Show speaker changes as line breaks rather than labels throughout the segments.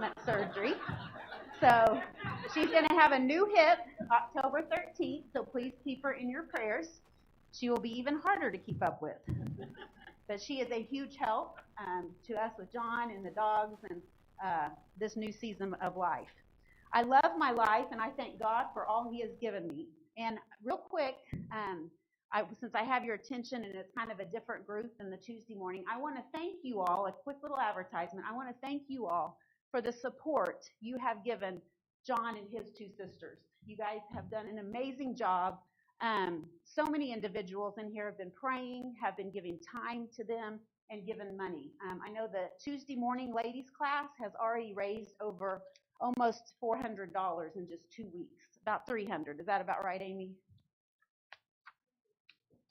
replacement surgery. So she's going to have a new hip October 13th, so please keep her in your prayers. She will be even harder to keep up with. But she is a huge help to us with John and the dogs and this new season of life. I love my life, and I thank God for all he has given me. And real quick, since I have your attention and it's kind of a different group than the Tuesday morning, I want to thank you all, a quick little advertisement. I want to thank you all for the support you have given John and his two sisters. You guys have done an amazing job. So many individuals in here have been praying, have been giving time to them, and given money. I know the Tuesday morning ladies class has already raised over almost $400 in just 2 weeks, about $300. Is that about right, Amy?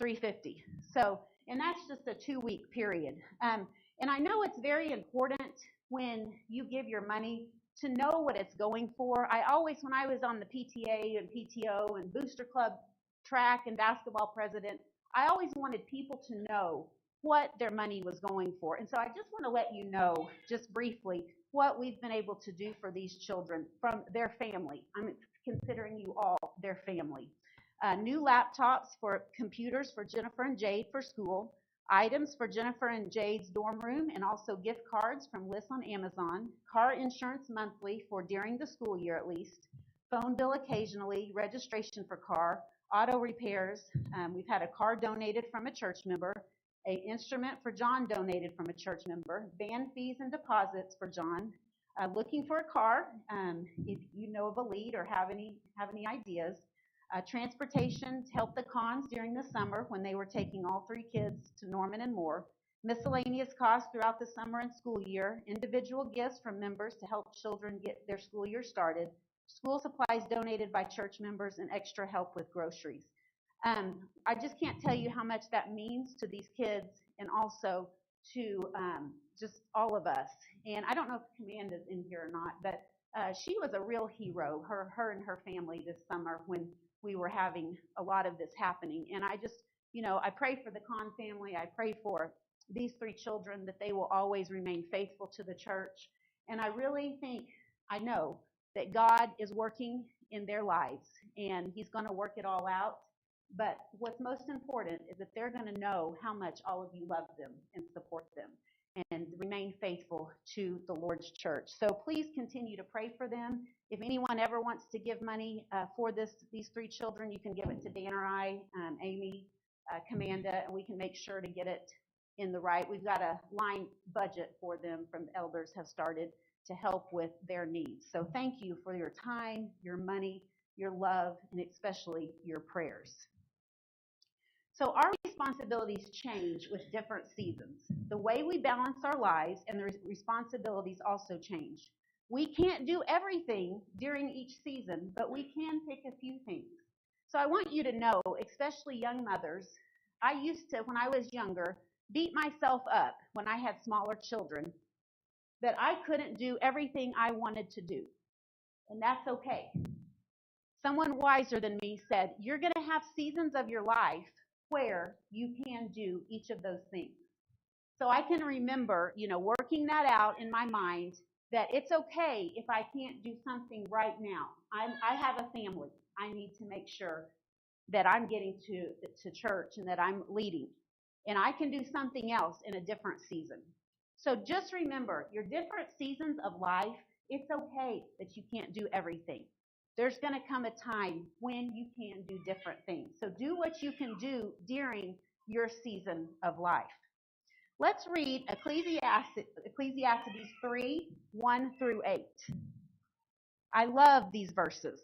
$350. So, and that's just a 2-week period. And I know it's very important when you give your money to know what it's going for. I always, when I was on the PTA and PTO and Booster Club track and basketball president, I always wanted people to know what their money was going for. And so I just want to let you know, just briefly, what we've been able to do for these children from their family. I'm considering you all their family. New laptops for computers for Jennifer and Jade for school, items for Jennifer and Jade's dorm room, and also gift cards from lists on Amazon, car insurance monthly for during the school year at least, phone bill occasionally, registration for car, auto repairs. We've had a car donated from a church member, an instrument for John donated from a church member, band fees and deposits for John, looking for a car, if you know of a lead or have any ideas, transportation to help the cons during the summer when they were taking all 3 kids to Norman and Moore, miscellaneous costs throughout the summer and school year, individual gifts from members to help children get their school year started, school supplies donated by church members, and extra help with groceries. I just can't tell you how much that means to these kids and also to just all of us. And I don't know if Amanda's in here or not, but she was a real hero, her and her family this summer when we were having a lot of this happening. And I just, I pray for the Kahn family. I pray for these 3 children that they will always remain faithful to the church. And I really think, I know that God is working in their lives and he's going to work it all out. But what's most important is that they're going to know how much all of you love them and support them and remain faithful to the Lord's church. So please continue to pray for them. If anyone ever wants to give money for these 3 children, you can give it to Dan or I, Amy, Commanda, and we can make sure to get it in the right. We've got a line budget for them from the elders have started to help with their needs. So thank you for your time, your money, your love, and especially your prayers. So our responsibilities change with different seasons. The way we balance our lives and the responsibilities also change. We can't do everything during each season, but we can pick a few things. So I want you to know, especially young mothers, I used to, when I was younger, beat myself up when I had smaller children that I couldn't do everything I wanted to do. And that's okay. Someone wiser than me said, you're going to have seasons of your life where you can do each of those things. So I can remember, working that out in my mind that it's okay if I can't do something right now. I have a family. I need to make sure that I'm getting to church and that I'm leading. And I can do something else in a different season. So just remember, your different seasons of life, it's okay that you can't do everything. There's going to come a time when you can do different things. So do what you can do during your season of life. Let's read Ecclesiastes 3, 1 through 8. I love these verses.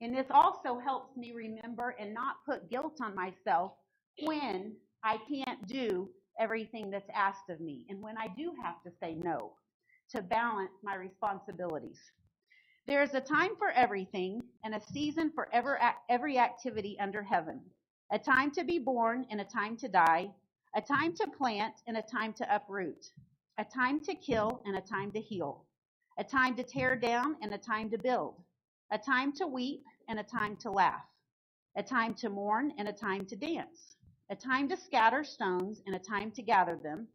And this also helps me remember and not put guilt on myself when I can't do everything that's asked of me and when I do have to say no, to balance my responsibilities. There is a time for everything and a season for every activity under heaven, a time to be born and a time to die, a time to plant and a time to uproot, a time to kill and a time to heal, a time to tear down and a time to build, a time to weep and a time to laugh, a time to mourn and a time to dance, a time to scatter stones and a time to gather them,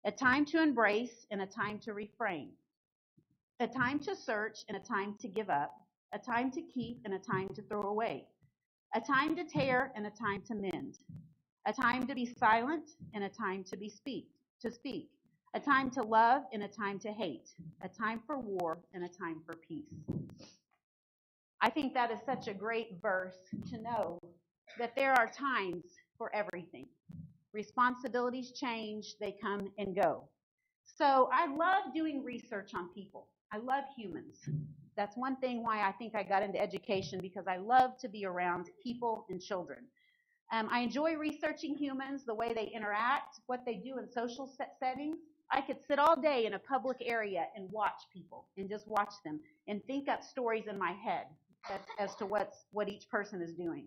a time to embrace and a time to refrain, a time to search and a time to give up, a time to keep and a time to throw away, a time to tear and a time to mend, a time to be silent and a time to speak, a time to love and a time to hate, a time for war and a time for peace. I think that is such a great verse to know that there are times for everything. Responsibilities change, they come and go. So I love doing research on people. I love humans. That's one thing why I think I got into education, because I love to be around people and children. I enjoy researching humans, the way they interact, what they do in social settings. I could sit all day in a public area and watch people and just watch them and think up stories in my head as to what each person is doing.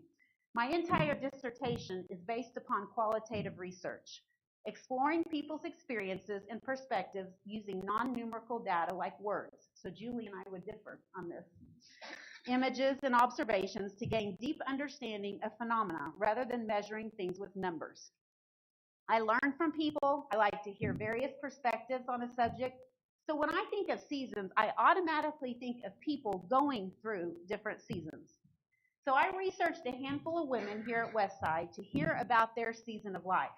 My entire dissertation is based upon qualitative research, exploring people's experiences and perspectives using non-numerical data like words. So Julie and I would differ on this. Images and observations to gain deep understanding of phenomena rather than measuring things with numbers. I learn from people. I like to hear various perspectives on a subject. So when I think of seasons, I automatically think of people going through different seasons. So I researched a handful of women here at Westside to hear about their season of life.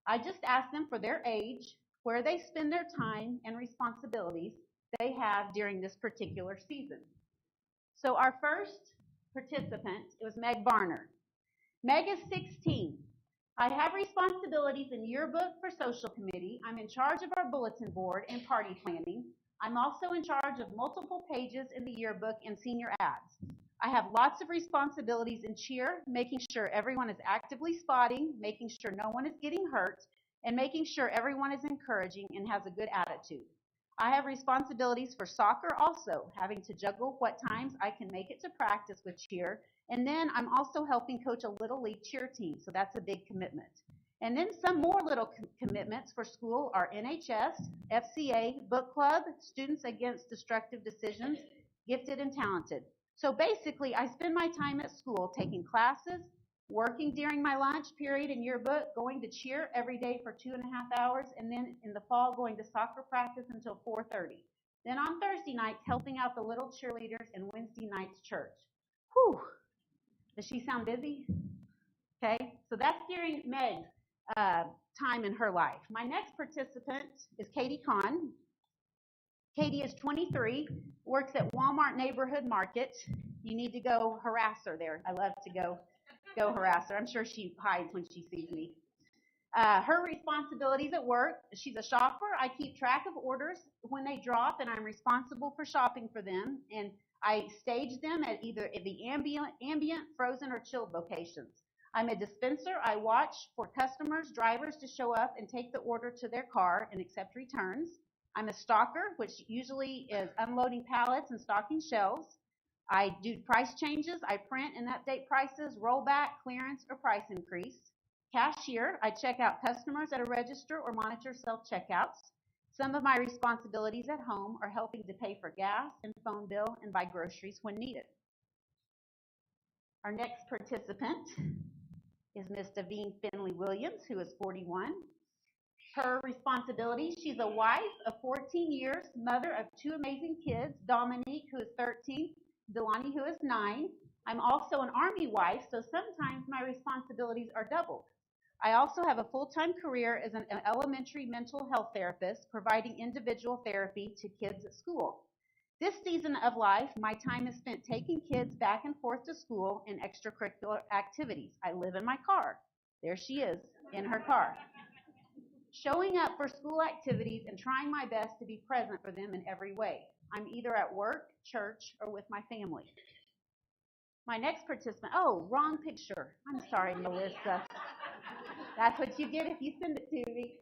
I just asked them for their age, where they spend their time, and responsibilities they have during this particular season. So our first participant, it was Meg Varner. Meg is 16. I have responsibilities in yearbook for social committee. I'm in charge of our bulletin board and party planning. I'm also in charge of multiple pages in the yearbook and senior ads. I have lots of responsibilities in cheer, making sure everyone is actively spotting, making sure no one is getting hurt, and making sure everyone is encouraging and has a good attitude. I have responsibilities for soccer also, having to juggle what times I can make it to practice with cheer. And then I'm also helping coach a little league cheer team, so that's a big commitment. And then some more little commitments for school are NHS, FCA, book club, Students Against Destructive Decisions, Gifted and Talented. So basically, I spend my time at school taking classes, working during my lunch period in yearbook, going to cheer every day for 2.5 hours, and then in the fall going to soccer practice until 4:30. Then on Thursday nights, helping out the little cheerleaders, and Wednesday nights church. Whew. Does she sound busy? Okay, so that's during Meg's time in her life. My next participant is Katie Kahn. Katie is 23, works at Walmart Neighborhood Market. You need to go harass her there. I love to go harass her. I'm sure she hides when she sees me. Her responsibilities at work, she's a shopper. I keep track of orders when they drop, and I'm responsible for shopping for them. And I stage them at either the ambient, frozen, or chilled locations. I'm a dispenser. I watch for customers, drivers to show up and take the order to their car and accept returns. I'm a stocker, which usually is unloading pallets and stocking shelves. I do price changes. I print and update prices, rollback, clearance, or price increase. Cashier, I check out customers at a register or monitor self-checkouts. Some of my responsibilities at home are helping to pay for gas and phone bill and buy groceries when needed. Our next participant is Miss Davine Finley Williams, who is 41. Her responsibilities, she's a wife of 14 years, mother of 2 amazing kids, Dominique, who is 13, Delani, who is 9. I'm also an Army wife, so sometimes my responsibilities are doubled. I also have a full-time career as an elementary mental health therapist, providing individual therapy to kids at school. This season of life, my time is spent taking kids back and forth to school and extracurricular activities. I live in my car. There she is, in her car. Showing up for school activities and trying my best to be present for them in every way. I'm either at work, church, or with my family. My next participant, oh, wrong picture. I'm sorry, Melissa. That's what you get if you send it to me.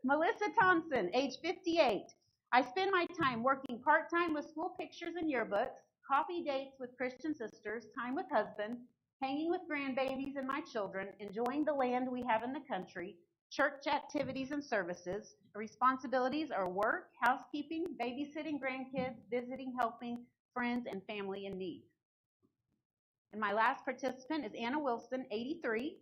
Melissa Thompson, age 58. I spend my time working part-time with school pictures and yearbooks, coffee dates with Christian sisters, time with husband, hanging with grandbabies and my children, enjoying the land we have in the country, church activities and services. Responsibilities are work, housekeeping, babysitting grandkids, visiting, helping friends and family in need. And my last participant is Anna Wilson, 83.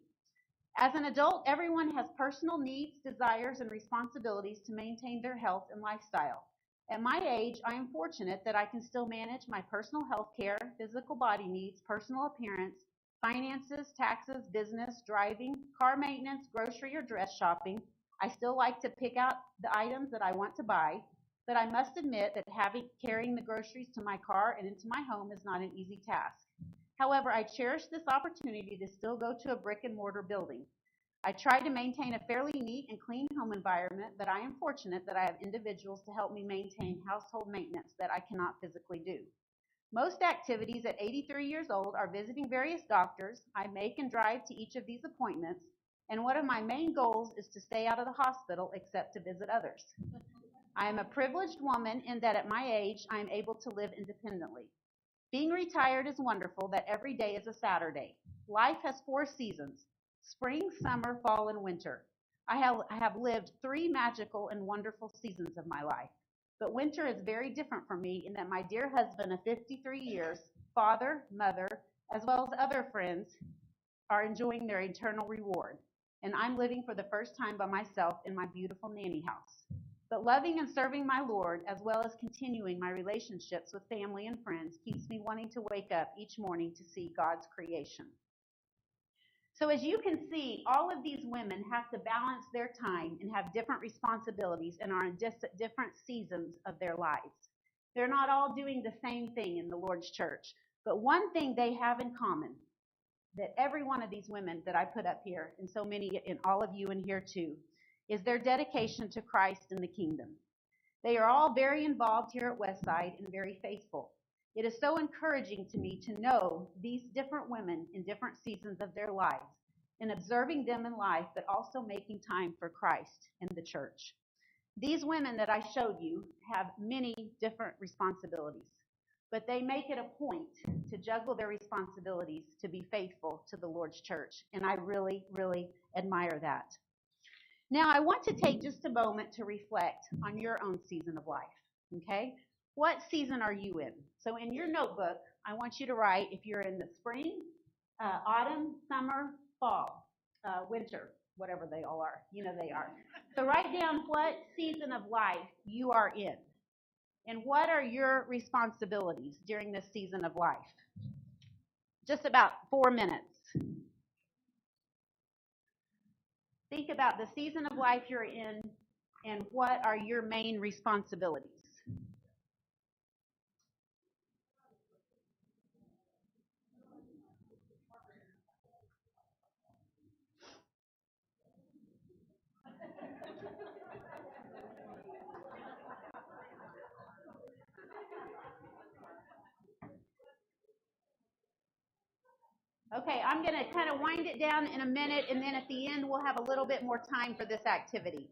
As an adult, everyone has personal needs, desires, and responsibilities to maintain their health and lifestyle. At my age, I am fortunate that I can still manage my personal health care, physical body needs, personal appearance, finances, taxes, business, driving, car maintenance, grocery or dress shopping. I still like to pick out the items that I want to buy, but I must admit that carrying the groceries to my car and into my home is not an easy task. However, I cherish this opportunity to still go to a brick and mortar building. I try to maintain a fairly neat and clean home environment, but I am fortunate that I have individuals to help me maintain household maintenance that I cannot physically do. Most activities at 83 years old are visiting various doctors. I make and drive to each of these appointments, and one of my main goals is to stay out of the hospital except to visit others. I am a privileged woman in that at my age I am able to live independently. Being retired is wonderful that every day is a Saturday. Life has 4 seasons: spring, summer, fall, and winter. I have lived 3 magical and wonderful seasons of my life. But winter is very different for me in that my dear husband of 53 years, father, mother, as well as other friends, are enjoying their eternal reward. And I'm living for the first time by myself in my beautiful nanny house. But loving and serving my Lord, as well as continuing my relationships with family and friends, keeps me wanting to wake up each morning to see God's creation. So as you can see, all of these women have to balance their time and have different responsibilities and are in different seasons of their lives. They're not all doing the same thing in the Lord's church. But one thing they have in common, that every one of these women that I put up here, and so many, and all of you in here too, is their dedication to Christ and the kingdom. They are all very involved here at Westside and very faithful. It is so encouraging to me to know these different women in different seasons of their lives and observing them in life, but also making time for Christ and the church. These women that I showed you have many different responsibilities, but they make it a point to juggle their responsibilities to be faithful to the Lord's church, and I really, really admire that. Now, I want to take just a moment to reflect on your own season of life, okay? What season are you in? So in your notebook, I want you to write if you're in the spring, autumn, summer, fall, winter, whatever they all are. You know they are. So write down what season of life you are in and what are your responsibilities during this season of life. Just about 4 minutes. Think about the season of life you're in and what are your main responsibilities. Okay, I'm going to kind of wind it down in a minute, and then at the end we'll have a little bit more time for this activity.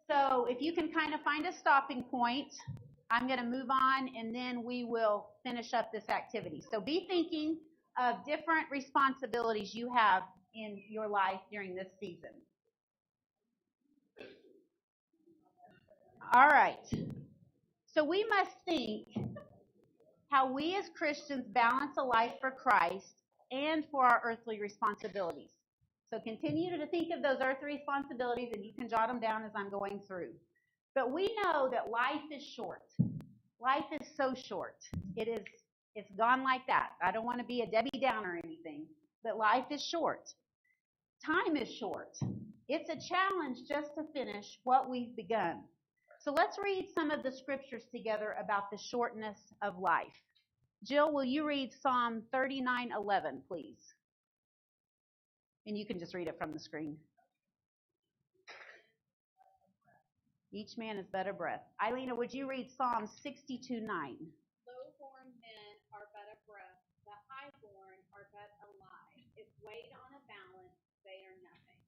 So if you can kind of find a stopping point, I'm going to move on, and then we will finish up this activity. So be thinking of different responsibilities you have in your life during this season. All right. So we must think how we as Christians balance a life for Christ and for our earthly responsibilities. So continue to think of those earthly responsibilities, and you can jot them down as I'm going through. But we know that life is short. Life is so short. It's gone like that. I don't want to be a Debbie Downer or anything, but life is short. Time is short. It's a challenge just to finish what we've begun. So let's read some of the scriptures together about the shortness of life. Jill, will you read Psalm 39:11, please? And you can just read it from the screen. Each man is but a breath. Eilena, would you read Psalm 62:9?
Low-born men are but a breath. The high-born are but a lie. If weighed on a balance, they are nothing.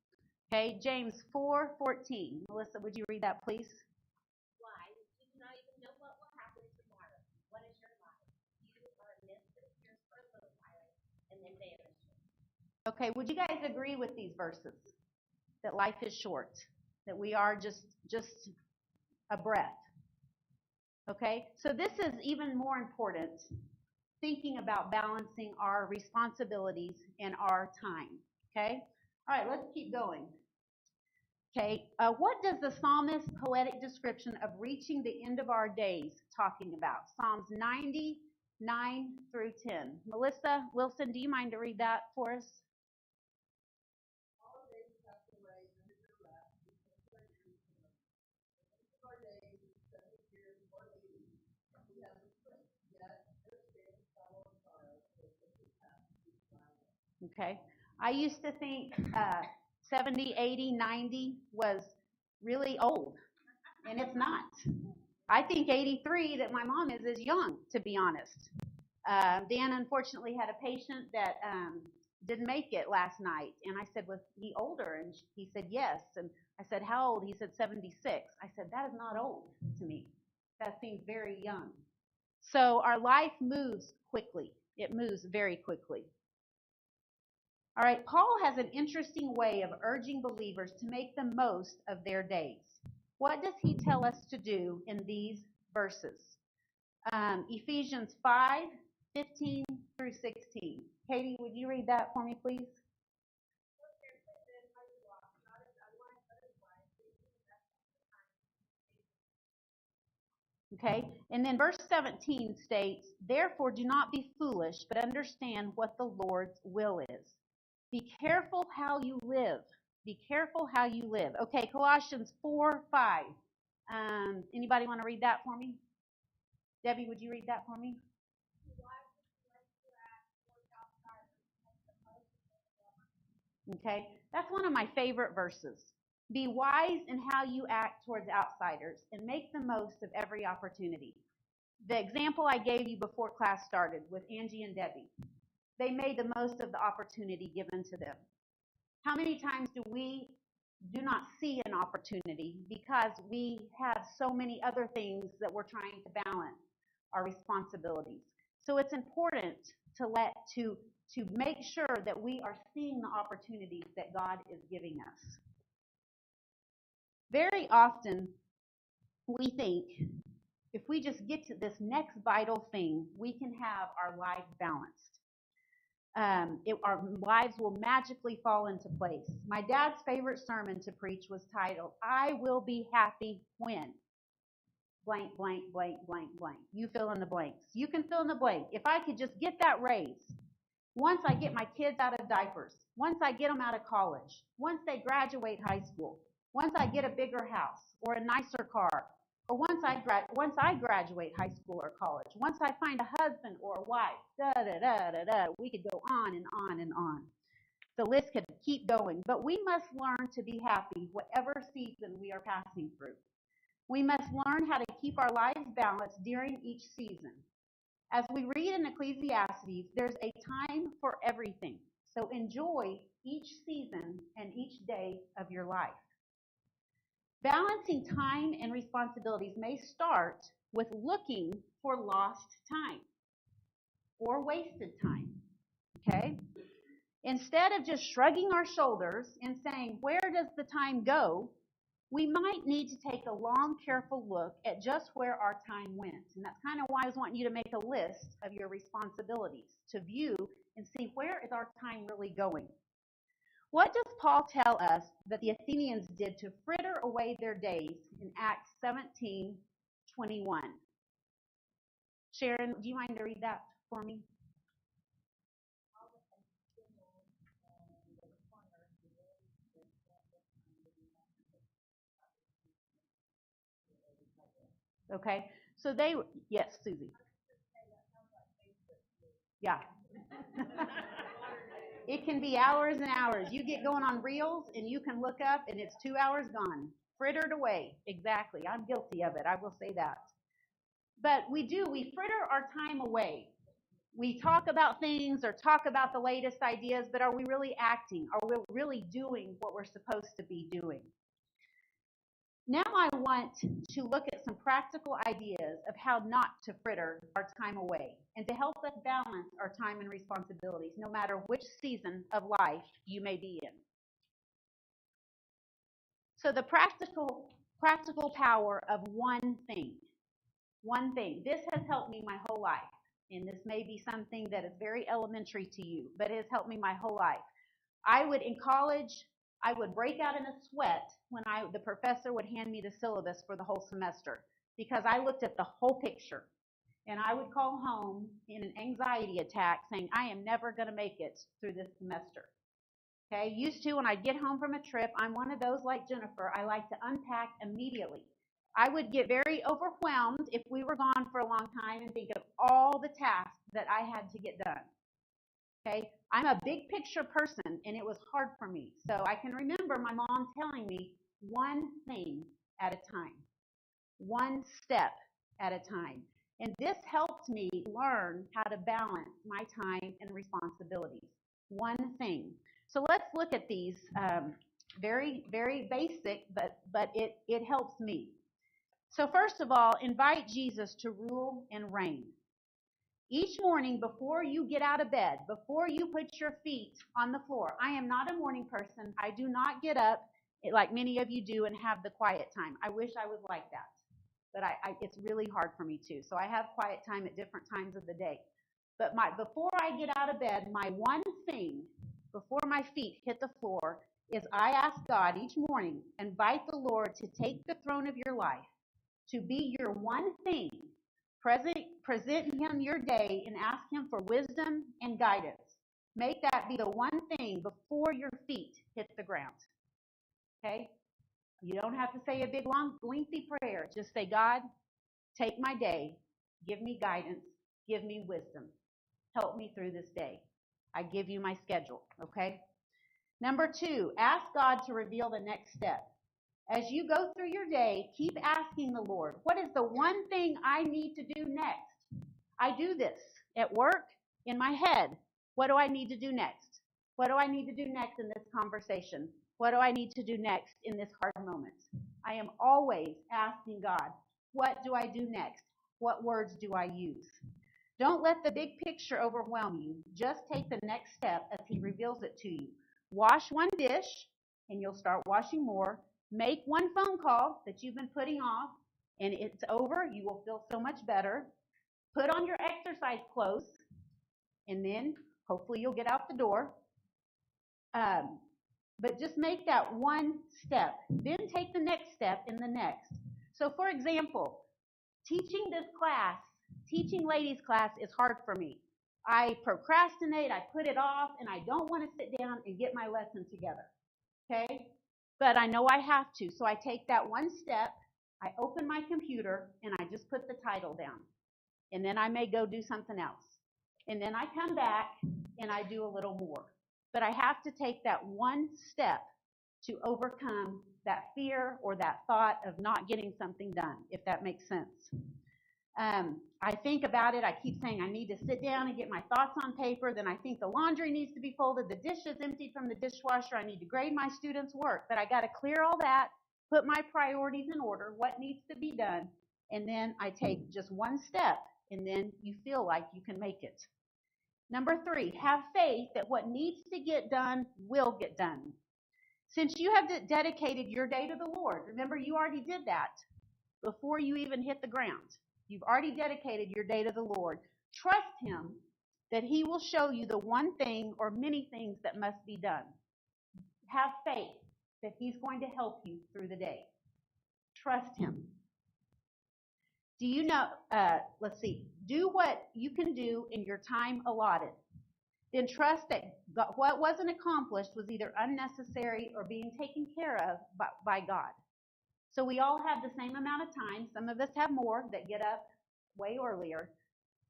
Okay, James 4:14. Melissa, would you read that, please?
Why? You do not even know what will happen tomorrow. What is your life? You are a mist that appears for a little while and then vanishes.
Okay, would you guys agree with these verses? That life is short, that we are just a breath. Okay, so this is even more important, thinking about balancing our responsibilities and our time. Okay, All right, let's keep going. Okay, what does the psalmist's poetic description of reaching the end of our days talking about? Psalms 99 through 10. Melissa Wilson, do you mind to read that for us? Okay. I used to think 70, 80, 90 was really old, and it's not. I think 83, that my mom is young, to be honest. Dan unfortunately had a patient that didn't make it last night, and I said, was he older? And he said, yes. And I said, how old? He said, 76. I said, that is not old to me. That seems very young. So our life moves quickly. It moves very quickly. All right, Paul has an interesting way of urging believers to make the most of their days. What does he tell us to do in these verses? Ephesians 5:15 through 16. Katie, would you read that for me, please? Okay, and then verse 17 states, therefore do not be foolish, but understand what the Lord's will is. Be careful how you live. Be careful how you live. Okay, Colossians 4:5. Anybody want to read that for me? Debbie, would you read that for me? Okay, that's one of my favorite verses. Be wise in how you act towards outsiders and make the most of every opportunity. The example I gave you before class started with Angie and Debbie, they made the most of the opportunity given to them. How many times do we do not see an opportunity because we have so many other things that we're trying to balance our responsibilities? So it's important to make sure that we are seeing the opportunities that God is giving us. Very often we think if we just get to this next vital thing, we can have our life balanced. Our lives will magically fall into place. My dad's favorite sermon to preach was titled, I will be happy when blank, blank, blank, blank, blank. You fill in the blanks. You can fill in the blank. If I could just get that raise, once I get my kids out of diapers, once I get them out of college, once they graduate high school, once I get a bigger house or a nicer car, or once I graduate high school or college, once I find a husband or a wife, we could go on and on and on. The list could keep going, but we must learn to be happy whatever season we are passing through. We must learn how to keep our lives balanced during each season. As we read in Ecclesiastes, there's a time for everything. So enjoy each season and each day of your life. Balancing time and responsibilities may start with looking for lost time or wasted time. Okay? Instead of just shrugging our shoulders and saying, where does the time go? We might need to take a long, careful look at just where our time went. And that's kind of why I was wanting you to make a list of your responsibilities to view and see where is our time really going. What does Paul tell us that the Athenians did to fritter away their days in Acts 17:21? Sharon, do you mind to read that for me? Okay, so yes, Susie. Yeah. It can be hours and hours. You get going on Reels and you can look up and it's 2 hours gone, frittered away. Exactly. I'm guilty of it. I will say that. But we fritter our time away. We talk about things or talk about the latest ideas, but are we really acting? Are we really doing what we're supposed to be doing? Now I want to look at some practical ideas of how not to fritter our time away and to help us balance our time and responsibilities, no matter which season of life you may be in. So the practical power of one thing. One thing. This has helped me my whole life. And this may be something that is very elementary to you, but it has helped me my whole life. In college, I would break out in a sweat when the professor would hand me the syllabus for the whole semester because I looked at the whole picture. And I would call home in an anxiety attack saying, I am never going to make it through this semester. Okay, used to when I get home from a trip, I'm one of those like Jennifer, I like to unpack immediately. I would get very overwhelmed if we were gone for a long time and think of all the tasks that I had to get done. Okay, I'm a big picture person and it was hard for me. So I can remember my mom telling me one thing at a time, one step at a time. And this helped me learn how to balance my time and responsibilities. One thing. So let's look at these very, very basic, but it helps me. So first of all, invite Jesus to rule and reign. Each morning before you get out of bed, before you put your feet on the floor, I am not a morning person. I do not get up like many of you do and have the quiet time. I wish I was like that. But it's really hard for me too. So I have quiet time at different times of the day. But before I get out of bed, my one thing before my feet hit the floor is I ask God each morning, invite the Lord to take the throne of your life, to be your one thing. Present him your day and ask him for wisdom and guidance. Make that be the one thing before your feet hit the ground. Okay? You don't have to say a big, long, lengthy prayer. Just say, God, take my day. Give me guidance. Give me wisdom. Help me through this day. I give you my schedule. Okay? Number 2, ask God to reveal the next step. As you go through your day, keep asking the Lord, what is the one thing I need to do next? I do this at work, in my head. What do I need to do next? What do I need to do next in this conversation? What do I need to do next in this hard moment? I am always asking God, what do I do next? What words do I use? Don't let the big picture overwhelm you. Just take the next step as he reveals it to you. Wash one dish, and you'll start washing more. Make one phone call that you've been putting off, and it's over. You will feel so much better. Put on your exercise clothes, and then hopefully you'll get out the door. But just make that one step. Then take the next step in the next. So, for example, teaching ladies class is hard for me. I procrastinate, I put it off, and I don't want to sit down and get my lesson together. Okay? But I know I have to. So I take that one step, I open my computer, and I just put the title down. And then I may go do something else. And then I come back, and I do a little more. But I have to take that one step to overcome that fear or that thought of not getting something done, if that makes sense. I think about it. I keep saying I need to sit down and get my thoughts on paper. Then I think the laundry needs to be folded. The dish is emptied from the dishwasher. I need to grade my students' work. But I got to clear all that, put my priorities in order, what needs to be done. And then I take just one step, and then you feel like you can make it. Number 3, have faith that what needs to get done will get done. Since you have dedicated your day to the Lord, remember you already did that before you even hit the ground. You've already dedicated your day to the Lord. Trust him that he will show you the one thing or many things that must be done. Have faith that he's going to help you through the day. Trust him. Do you know, do what you can do in your time allotted. Then trust that what wasn't accomplished was either unnecessary or being taken care of by God. So we all have the same amount of time. Some of us have more that get up way earlier.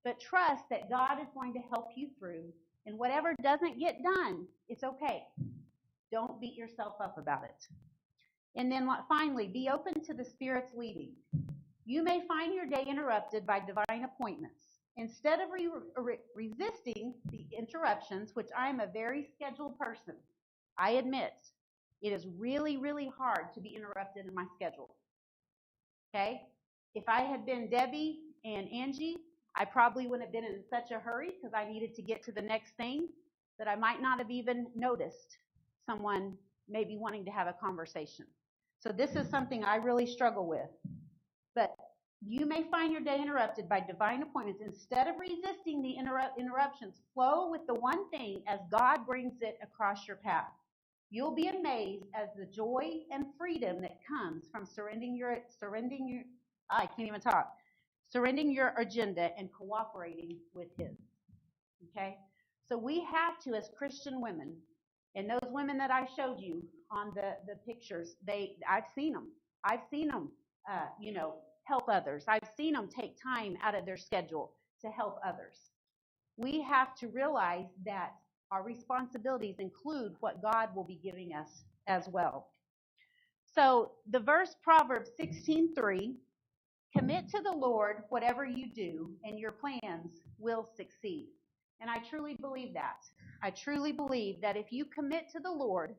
But trust that God is going to help you through. And whatever doesn't get done, it's okay. Don't beat yourself up about it. And then finally, be open to the Spirit's leading. You may find your day interrupted by divine appointments. Instead of resisting the interruptions, which I am a very scheduled person, I admit it is really, really hard to be interrupted in my schedule. Okay? If I had been Debbie and Angie, I probably wouldn't have been in such a hurry because I needed to get to the next thing that I might not have even noticed someone maybe wanting to have a conversation. So this is something I really struggle with. But You may find your day interrupted by divine appointments. Instead of resisting the interruptions, flow with the one thing as God brings it across your path. You'll be amazed as the joy and freedom that comes from I can't even talk, surrendering your agenda and cooperating with His. Okay? So we have to, as Christian women, and those women that I showed you on the pictures, I've seen them. I've seen them, help others. I've seen them take time out of their schedule to help others. We have to realize that our responsibilities include what God will be giving us as well. So the verse Proverbs 16:3, commit to the Lord whatever you do, and your plans will succeed. And I truly believe that. I truly believe that if you commit to the Lord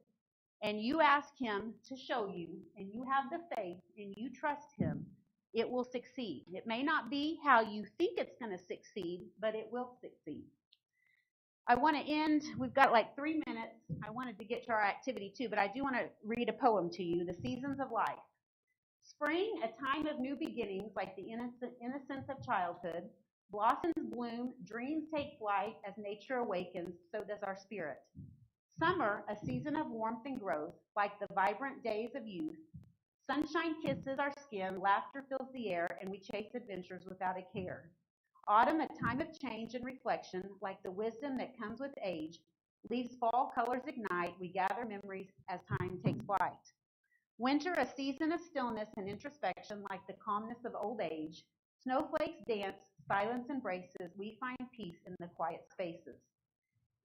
and you ask Him to show you, and you have the faith and you trust Him, it will succeed. It may not be how you think it's going to succeed, but it will succeed. I want to end, we've got like 3 minutes. I wanted to get to our activity too, but I do want to read a poem to you, The Seasons of Life. Spring, a time of new beginnings, like the innocence of childhood. Blossoms bloom, dreams take flight. As nature awakens, so does our spirit. Summer, a season of warmth and growth, like the vibrant days of youth. Sunshine kisses our skin, laughter fills the air, and we chase adventures without a care. Autumn, a time of change and reflection, like the wisdom that comes with age. Leaves fall, colors ignite, we gather memories as time takes flight. Winter, a season of stillness and introspection, like the calmness of old age. Snowflakes dance, silence embraces, we find peace in the quiet spaces.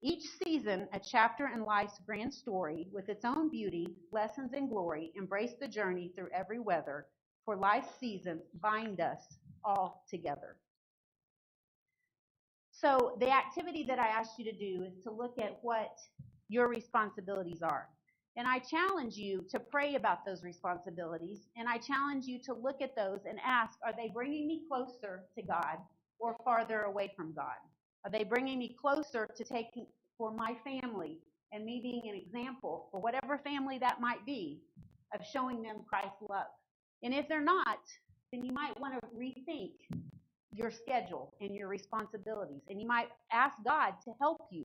Each season, a chapter in life's grand story, with its own beauty, lessons, and glory. Embrace the journey through every weather, for life's seasons bind us all together. So the activity that I asked you to do is to look at what your responsibilities are. And I challenge you to pray about those responsibilities, and I challenge you to look at those and ask, are they bringing me closer to God or farther away from God? Are they bringing me closer to taking for my family and me being an example for whatever family that might be of showing them Christ's love? And if they're not, then you might want to rethink your schedule and your responsibilities. And you might ask God to help you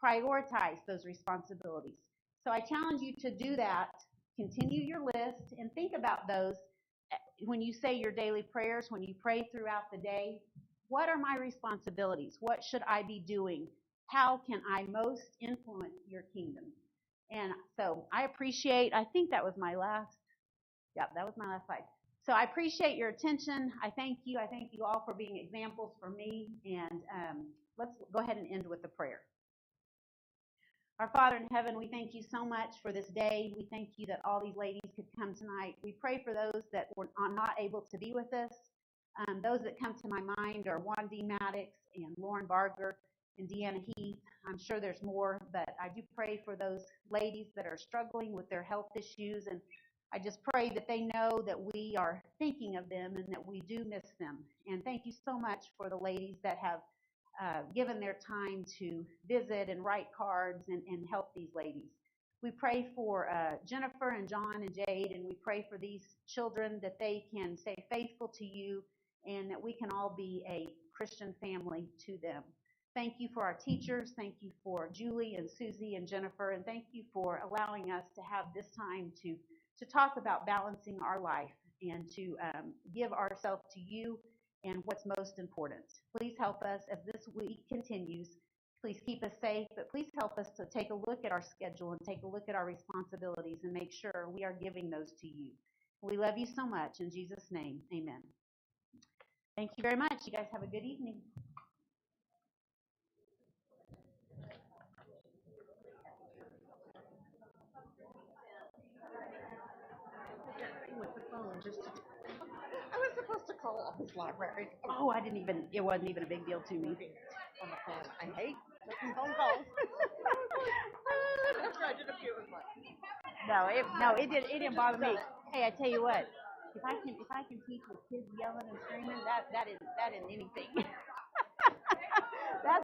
prioritize those responsibilities. So I challenge you to do that. Continue your list and think about those when you say your daily prayers, when you pray throughout the day. What are my responsibilities? What should I be doing? How can I most influence your kingdom? And so I think that was my last, that was my last slide. So I appreciate your attention. I thank you. I thank you all for being examples for me. And let's go ahead and end with a prayer. Our Father in heaven, we thank you so much for this day. We thank you that all these ladies could come tonight. We pray for those that were not able to be with us. Those that come to my mind are Juan D. Maddox and Lauren Barger and Deanna Heath. I'm sure there's more, but I do pray for those ladies that are struggling with their health issues. And I just pray that they know that we are thinking of them and that we do miss them. And thank you so much for the ladies that have given their time to visit and write cards and help these ladies. We pray for Jennifer and John and Jade, and we pray for these children that they can stay faithful to you and that we can all be a Christian family to them. Thank you for our teachers. Thank you for Julie and Susie and Jennifer, and thank you for allowing us to have this time to talk about balancing our life and to give ourselves to you and what's most important. Please help us as this week continues. Please keep us safe, but please help us to take a look at our schedule and take a look at our responsibilities and make sure we are giving those to you. We love you so much. In Jesus' name, amen. Thank you very much. You guys have a good evening.
With the phone, I was supposed to call Office Library.
Oh, it wasn't even a big deal to me.
On the phone. I hate taking phone calls. After I did a few, it was like,
It didn't bother me. Hey, I tell you what, if I can teach with kids yelling and screaming, that is anything.